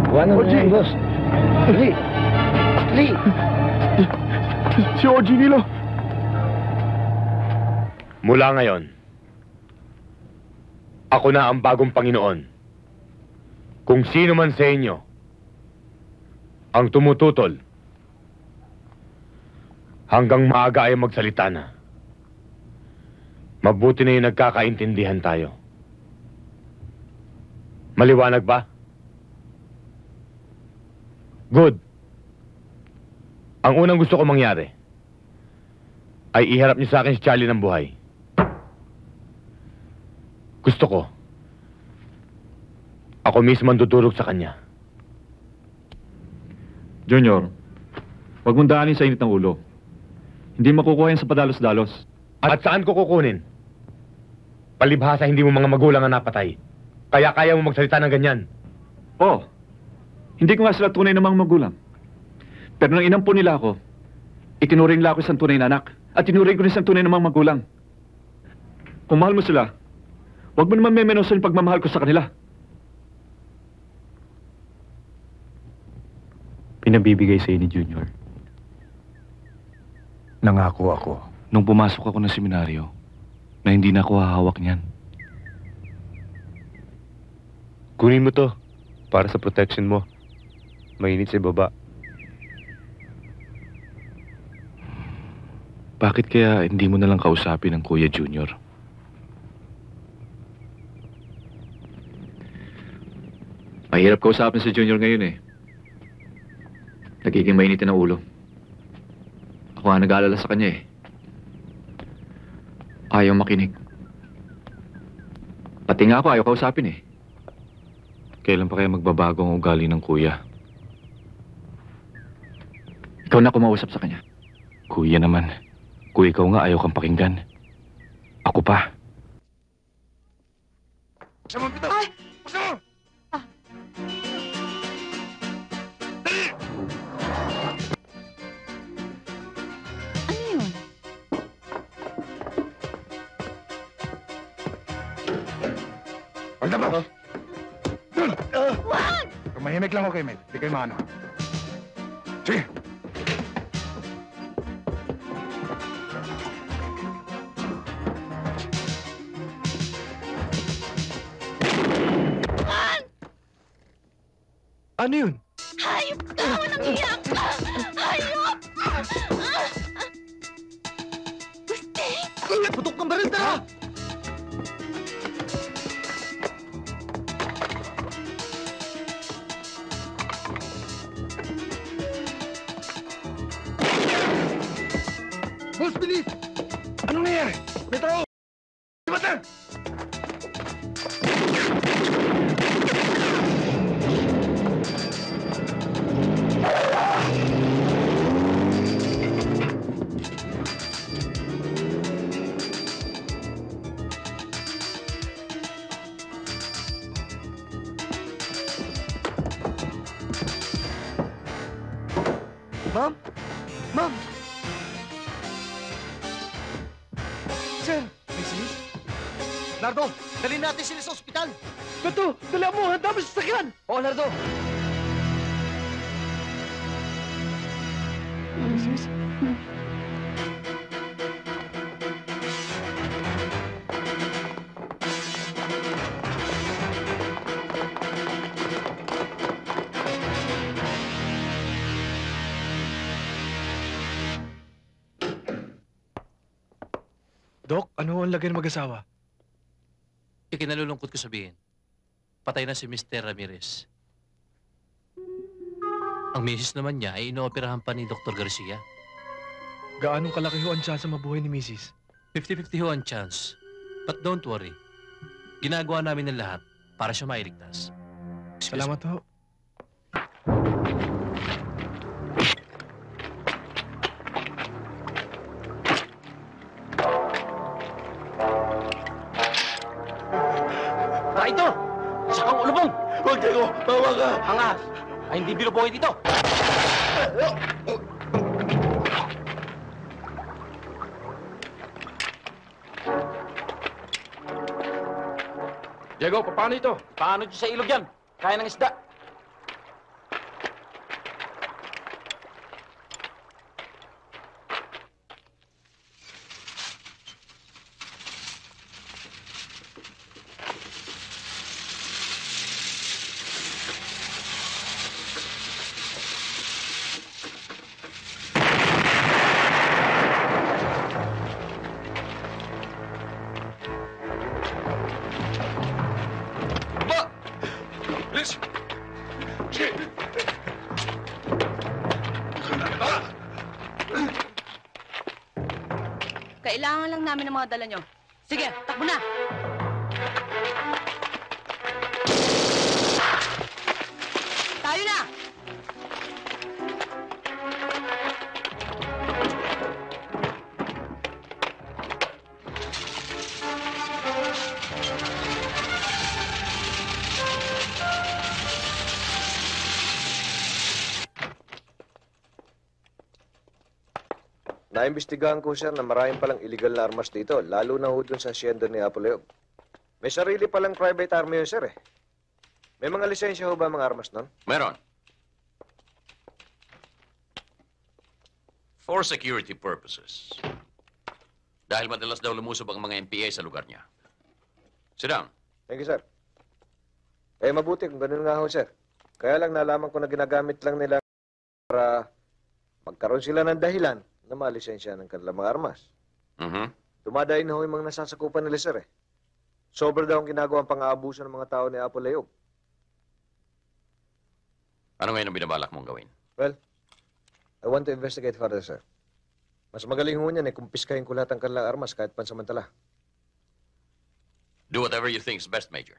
Buwan na yan, boss. Dali! Dali! Si OG Nilo. Mula ngayon, ako na ang bagong Panginoon. Kung sino man sa inyo ang tumututol, hanggang maaga ay magsalita na. Mabuti na yung nagkakaintindihan tayo. Maliwanag ba? Good. Ang unang gusto ko mangyari ay iharap niyo sa akin si Charlie ng buhay. Gusto ko ako mismo ang dudurog sa kanya. Junior, huwag mong daanin sa init ng ulo. Hindi makukuha yan sa padalos-dalos. At saan ko kukunin? Palibhasa hindi mo mga magulang ang napatay. Kaya kaya mo magsalita ng ganyan. Oo. Hindi ko nga sila tunay na mga magulang. Pero nang inampo nila ako, itinuring nila ako isang tunay na anak. At tinuring ko rin isang tunay na mga magulang. Kung mahal mo sila, huwag mo naman memenosan yung pagmamahal ko sa kanila. Pinabibigay sa ni Junior. Nangako ako. Nung pumasok ako ng seminaryo, na hindi na ako hahawak niyan. Kunin mo to para sa protection mo. Mainit sa baba. Bakit kaya hindi mo na lang kausapin ang Kuya Junior? Mahirap kausapin si Junior ngayon eh. Nagiging mainitin ang ulo. Ako nga nag-aalala sa kanya eh. Ayaw makinig. Pati nga ako ayaw kausapin eh. Kailan pa kaya magbabago ang ugali ng Kuya? Ikaw na kumausap sa kanya. Kuya naman. Kung ikaw nga ayaw kang pakinggan. Ako pa. Sama mo ito! Ay! Sama mo! Ano yun? Wala ba? Dun! Wag! Tumahimik lang ako kay Mel. Di kayo maano. Sige! Ano yun? Hayop ka! Walang iyak ka! Hayop! Guste! Putok ng baril na! Boss, bilis! Anong nangyari? May tao! Dibat na! Ma'am? Ma'am? Sir? Mrs.? Nardo, dalhin natin sila sa ospital. Beto, dali mo, handa mo sa sakyan. Oo, Nardo. Mrs.? Dok, ano ang lagay ng mag-asawa? Ikinalulungkot ko sabihin, patay na si Mr. Ramirez. Ang misis naman niya ay inooperahan pa ni Dr. Garcia. Gaanong kalaki ho ang tsansa mabuhay ni Mrs.? 50-50 ho ang chance. But don't worry. Ginagawa namin ng lahat para siya mailigtas. Excuse Salamat ho. Ito! Sakang ulubong! Huwag kayo! Bawa ka! Angas! Ay hindi binubuhay dito! Diego, paano ito? Paano dyan sa ilog yan? Kaya ng isda? Kailangan lang namin ng mga dala nyo. Sige, takbo na! Tayo na! Naimbestigahan ko, sir, na maraming palang illegal na armas dito, lalo na ho dun sa hacienda ni Apoleog. May sarili palang private army yun, sir, eh. May mga lisensya ho ba mga armas nun? Meron. For security purposes. Dahil madalas daw lumusob ang mga NPA sa lugar niya. Sit down. Thank you, sir. Eh, mabuti kung ganun nga ho, sir. Kaya lang nalaman ko na ginagamit lang nila para magkaroon sila ng dahilan na malisensya ng kanilang mga armas. Dumadayin na ho yung mga nasasakupan nila, sir, eh. Sobra daw ang ginagawa ang pang-aabuso ng mga tao ni Apoleog. Ano ngayon ang binabalak mong gawin? Well, I want to investigate further, sir. Mas magaling ho niyan, eh, kumpiskahin ko lahat ang kanilang armas kahit pansamantala. Do whatever you think is best, Major.